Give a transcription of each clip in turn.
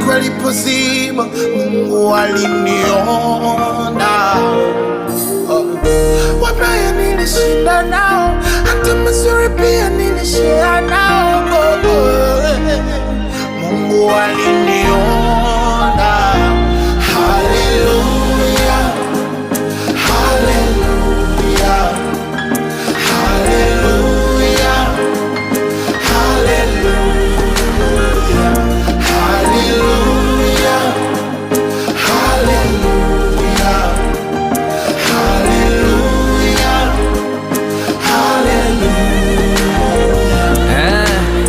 dhiki walipozima, Mungu aliniona. Wabaya nilishinda nao, hata mazuri pia nilishare nao. Mungu aliniona. Hallelujah, hallelujah, hallelujah, hallelujah, hallelujah, hallelujah, hallelujah.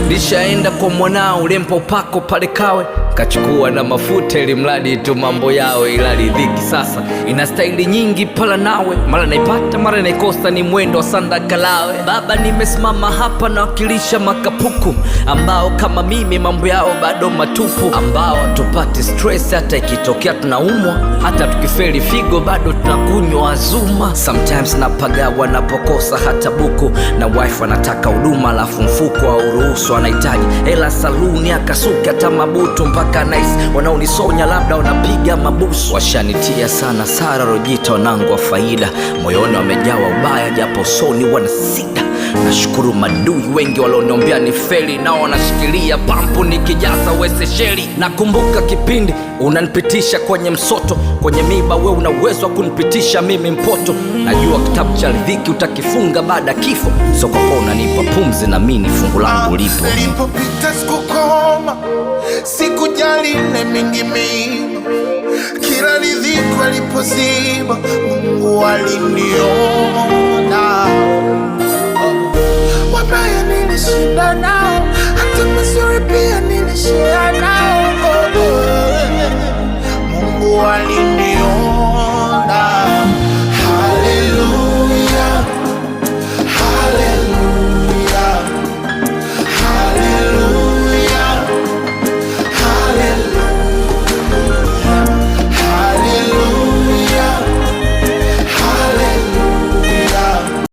Nishaenda kwa mwanao ulempa upako pale Kawe, kachukua na mafuta ili mradi tu mambo yao, ila ridhiki sasa ina staili nyingi pala nawe, mara naipata mara naikosa, ni mwendo wa sandakalawe. Baba nimesimama hapa na wakilisha makapuku ambao kama mimi mambo yao bado matupu, ambao tupati stress hata ikitokea tunaumwa, hata tukifeli figo bado tunakunywa Azuma. Sometimes napagawa napokosa hata buku, na wife anataka huduma alafu mfuko hauruhusu, anahitaji hela saluni akasuka hata mabutu mpaka nice, wanaonisonya labda wanapiga mabusu. Washanitia sana Sara Rojita wanangu wa faida, moyoni wamejawa ubaya japo soni wanasida. Nashukuru madui wengi walioniombea ni feli, nao wanashikilia pampu nikijaza wese sheli. Nakumbuka kipindi unanipitisha kwenye msoto, kwenye miba we una uwezo wa kunipitisha mimi mpoto. Najua kitabu cha riziki utakifunga baada kifo, so kwa kuwa unanipa pumzi na mimi fungu langu lipo. Nilipopita sikukoma, sikujali ile mingi mingi, kila riziki walipozima, Mungu aliniona. Wabaya nilishinda nao, hata mazuri pia nilishare